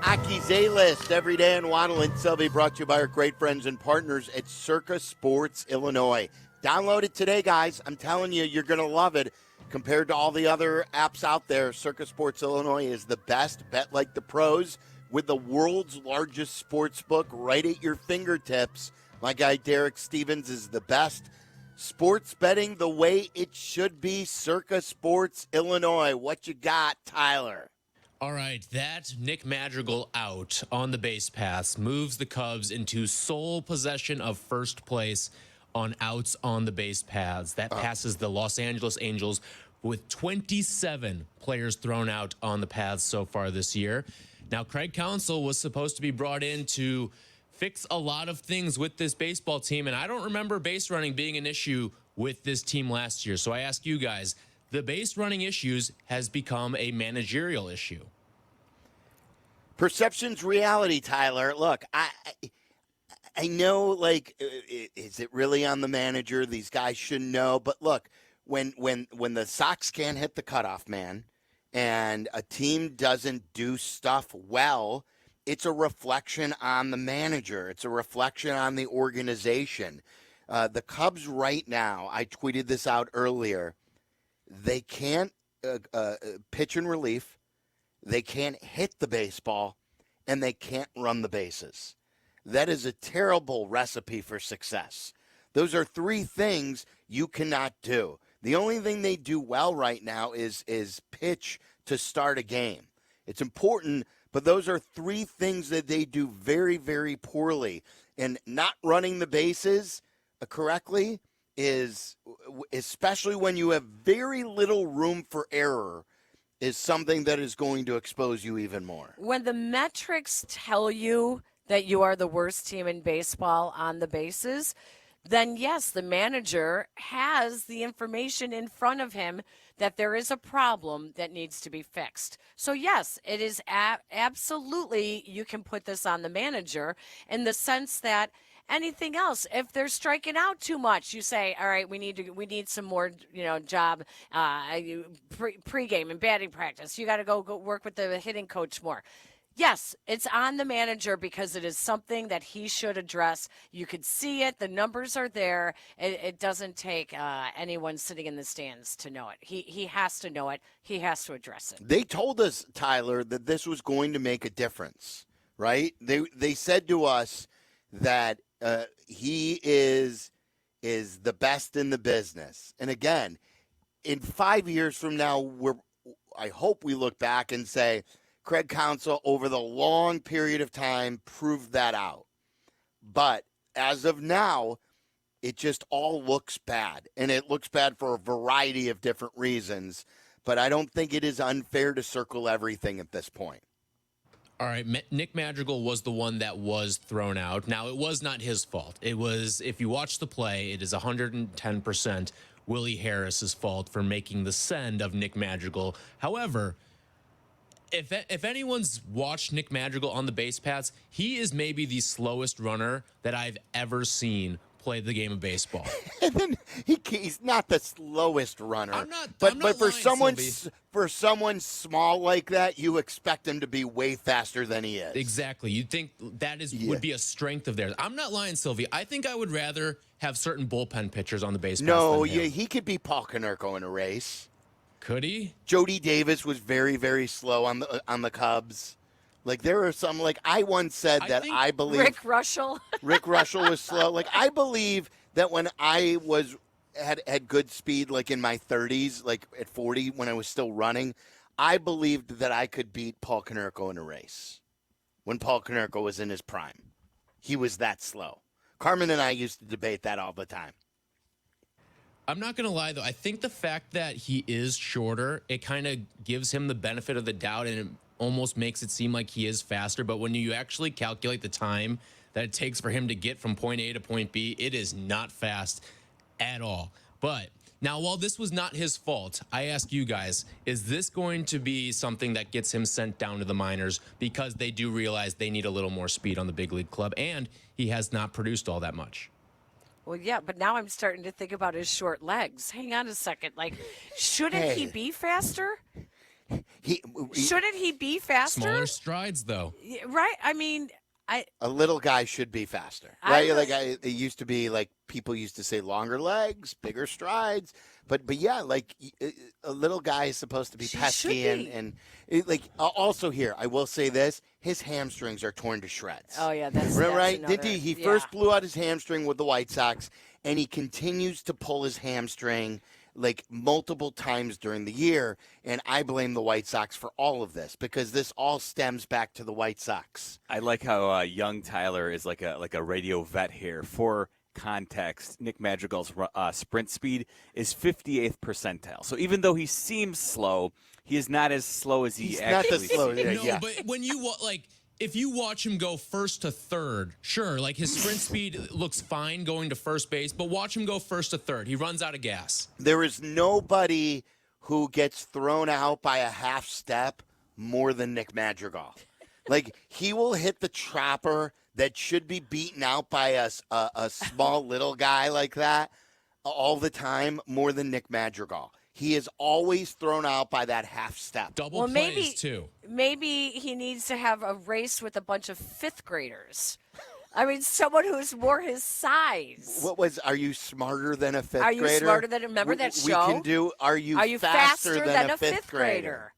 Aki's A-List every day on Waddle and Silvy, brought to you by our great friends and partners at Circa Sports Illinois. Download it today, guys. I'm telling you, you're going to love it. Compared to all the other apps out there, Circa Sports Illinois is the best. Bet like the pros with the world's largest sports book right at your fingertips. My guy Derek Stevens is the best. Sports betting the way it should be. Circa Sports Illinois. What you got, Tyler? All right, that Nick Madrigal out on the base paths moves the Cubs into sole possession of first place on outs on the base paths. That passes the Los Angeles Angels with 27 players thrown out on the paths so far this year. Now, Craig Counsell was supposed to be brought in to fix a lot of things with this baseball team, and I don't remember base running being an issue with this team last year. So I ask you guys, the base running issues has become a managerial issue. Perception's reality, Tyler. Look, I know, like, is it really on the manager? These guys should know. But look, when the Sox can't hit the cutoff man and a team doesn't do stuff well, it's a reflection on the manager. It's a reflection on the organization. The Cubs right now, I tweeted this out earlier, they can't pitch in relief, they can't hit the baseball, and they can't run the bases. That is a terrible recipe for success. Those are three things you cannot do. The only thing they do well right now is pitch to start a game. It's important, but those are three things that they do very, very poorly. And not running the bases correctly is, especially when you have very little room for error, is something that is going to expose you even more. When the metrics tell you that you are the worst team in baseball on the bases, then yes, the manager has the information in front of him that there is a problem that needs to be fixed. So yes, it is absolutely, you can put this on the manager in the sense that anything else, if they're striking out too much, you say, all right, we need some more, job pregame and batting practice. You got to go work with the hitting coach more. Yes, it's on the manager because it is something that he should address. You could see it. The numbers are there. It doesn't take anyone sitting in the stands to know it. He has to know it. He has to address it. They told us, Tyler, that this was going to make a difference, right? They said to us that he is the best in the business. And again, in 5 years from now, I hope we look back and say, Craig Counsell, over the long period of time, proved that out. But as of now, it just all looks bad. And it looks bad for a variety of different reasons. But I don't think it is unfair to circle everything at this point. All right, Nick Madrigal was the one that was thrown out. Now, it was not his fault. It was, if you watch the play, it is 110% Willie Harris's fault for making the send of Nick Madrigal. However, if anyone's watched Nick Madrigal on the base paths, he is maybe the slowest runner that I've ever seen play the game of baseball. And then he's not the slowest runner. I'm not for lying, someone small like that, you expect him to be way faster than he is. Exactly. You'd think that would be a strength of theirs. I'm not lying, Sylvie. I think I would rather have certain bullpen pitchers on the base paths than him. He could be Paul Konerko in a race. Could he? Jody Davis was very, very slow on the Cubs. Like, there are some, like, I once said I believe Rick Russell was slow. Like, I believe that when I had good speed, like in my 30s, like at 40 when I was still running, I believed that I could beat Paul Konerko in a race when Paul Konerko was in his prime. He was that slow. Carmen and I used to debate that all the time. I'm not going to lie, though. I think the fact that he is shorter, it kind of gives him the benefit of the doubt, and it almost makes it seem like he is faster. But when you actually calculate the time that it takes for him to get from point A to point B, it is not fast at all. But now, while this was not his fault, I ask you guys, is this going to be something that gets him sent down to the minors because they do realize they need a little more speed on the big league club, and he has not produced all that much? Well, yeah, but now I'm starting to think about his short legs. Hang on a second. Like, shouldn't he be faster? he Shouldn't he be faster? Smaller strides, though. Right? I mean, a little guy should be faster, I right? really- It used to be like people used to say longer legs, bigger strides, but yeah, like a little guy is supposed to be She pesky should be. and also here I will say this: his hamstrings are torn to shreds. oh yeah, that's Right? another, Did he? He yeah. first blew out his hamstring with the White Sox, and he continues to pull his hamstring like multiple times during the year. And I blame the White Sox for all of this because this all stems back to the White Sox. I like how young Tyler is like a radio vet here. For context, Nick Madrigal's sprint speed is 58th percentile. So even though he seems slow, he is not as slow as he He's not actually the slow. seems. Yeah, No, yeah. but when you if you watch him go first to third, sure, like his sprint speed looks fine going to first base, but watch him go first to third. He runs out of gas. There is nobody who gets thrown out by a half step more than Nick Madrigal. Like, he will hit the trapper that should be beaten out by a small little guy like that all the time more than Nick Madrigal. He is always thrown out by that half step. Double Well, plays, maybe too. maybe he needs to have a race with a bunch of fifth graders. I mean, someone who's more his size. Are you smarter than a fifth Are grader? you smarter than? Remember that We show? can do. Are you faster than a fifth grader?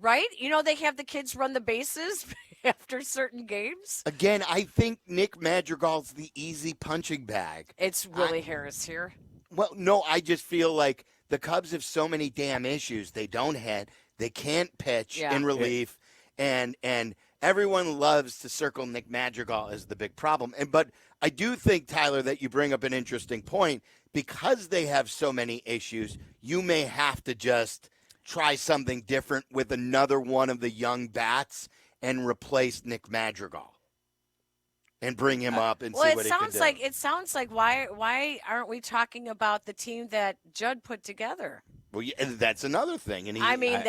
Right? You know they have the kids run the bases after certain games. Again, I think Nick Madrigal's the easy punching bag. It's Willie Harris here. Well, no, I just feel like the Cubs have so many damn issues. They don't hit. They can't pitch Yeah. in relief, and everyone loves to circle Nick Madrigal as the big problem. But I do think, Tyler, that you bring up an interesting point. Because they have so many issues, you may have to just try something different with another one of the young bats and replace Nick Madrigal and bring him up and Well, see it what he can sounds do. like why aren't we talking about the team that Judd put together? Well, yeah, that's another thing. And I mean,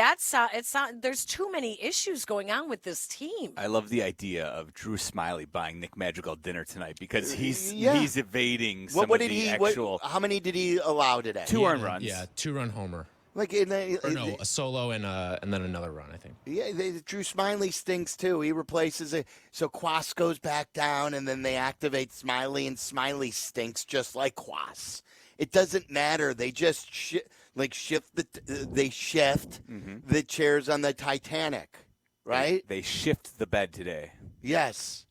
there's too many issues going on with this team. I love the idea of Drew Smiley buying Nick Madrigal dinner tonight because he's Yeah. evading some what of did the he? actual How many did he allow today? two earned runs. Yeah, 2-run homer. Like, Or no, a solo and then another run, I think. yeah, Drew Smiley stinks too. He replaces it. So Quas goes back down, and then they activate Smiley, and Smiley stinks just like Quas. It doesn't matter. They just shift the chairs on the Titanic, right? They shift the bed today. Yes.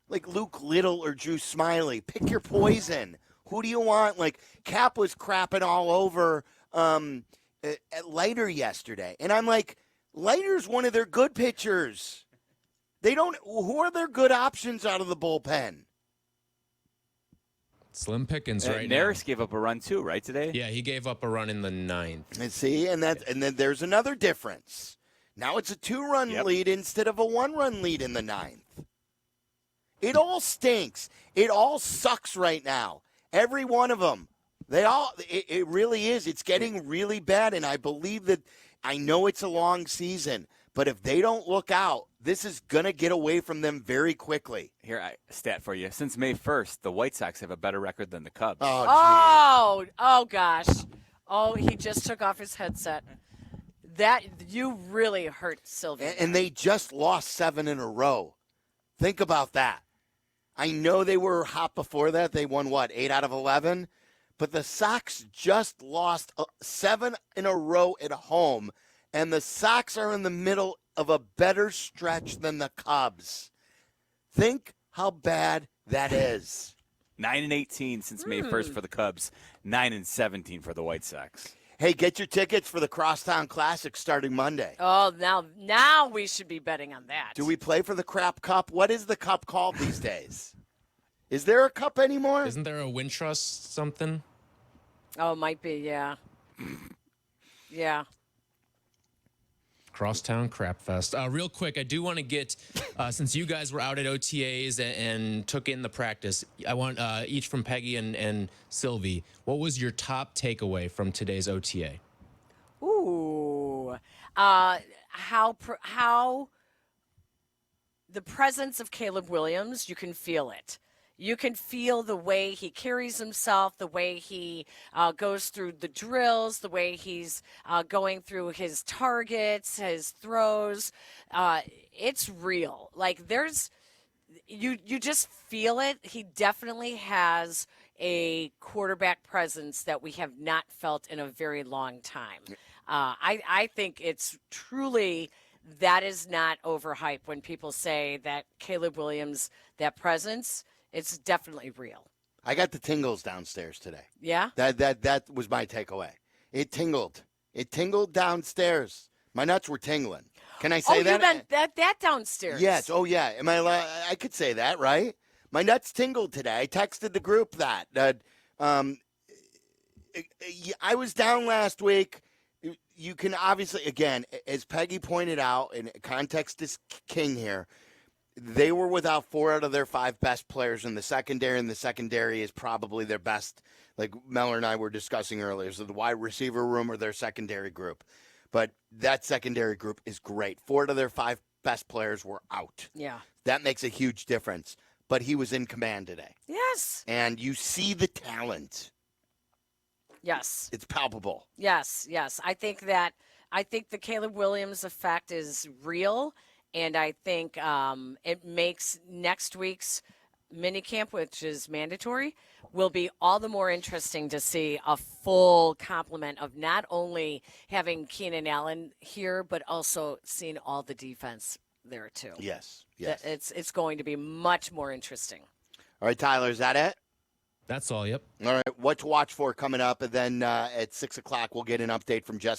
Like Luke Little or Drew Smiley. Pick your poison. Who do you want? Like, Cap was crapping all over at Leiter yesterday. And I'm like, Leiter's one of their good pitchers. Who are their good options out of the bullpen? Slim pickings right Neris gave up a run too, right, today? now. Yeah, he gave up a run in the ninth. And see, and then there's another difference. Now it's a 2-run Yep. lead instead of a 1-run lead in the 9th. It all stinks. It all sucks right now. Every one of them. It really is. It's getting really bad, and I believe that I know it's a long season, but if they don't look out, this is going to get away from them very quickly. Here, a stat for you. Since May 1st, the White Sox have a better record than the Cubs. Oh gosh. Oh, he just took off his headset. That you really hurt Sylvia. And they just lost 7 in a row. Think about that. I know they were hot before that. They won, 8 out of 11? But the Sox just lost 7 in a row at home, and the Sox are in the middle of a better stretch than the Cubs. Think how bad that is. 9-18 since May 1st for the Cubs. 9-17 for the White Sox. Hey, get your tickets for the Crosstown Classic starting Monday. Oh, now we should be betting on that. Do we play for the Crap Cup? What is the cup called these days? Is there a cup anymore? Isn't there a Wintrust something? Oh, it might be, yeah. Yeah. Crosstown Crap Fest. Real quick, I do want to get, since you guys were out at OTAs and took in the practice, I want each from Peggy and Silvy. What was your top takeaway from today's OTA? Ooh. How the presence of Caleb Williams, you can feel it. You can feel the way he carries himself, the way he goes through the drills, the way he's going through his targets, his throws. It's real. Like you just feel it. He definitely has a quarterback presence that we have not felt in a very long time. I think it's truly, that is not overhyped when people say that Caleb Williams, that presence, it's definitely real. I got the tingles downstairs today. Yeah? That was my takeaway. It tingled. It tingled downstairs. My nuts were tingling. Can I say that? You meant that downstairs. Yes. Oh, yeah. Am I could say that, right? My nuts tingled today. I texted the group that. I was down last week. You can obviously, again, as Peggy pointed out, and context is king here, they were without 4 out of their 5 best players in the secondary, and the secondary is probably their best, like Mel and I were discussing earlier, so the wide receiver room or their secondary group. But that secondary group is great. 4 out of their 5 best players were out. Yeah. That makes a huge difference. But he was in command today. Yes. And you see the talent. Yes. It's palpable. Yes. I think the Caleb Williams effect is real, and I think it makes next week's minicamp, which is mandatory, will be all the more interesting to see a full complement of not only having Keenan Allen here, but also seeing all the defense there too. Yes. It's going to be much more interesting. All right, Tyler, is that it? That's all. Yep. All right, what to watch for coming up, and then at 6 o'clock we'll get an update from Jesse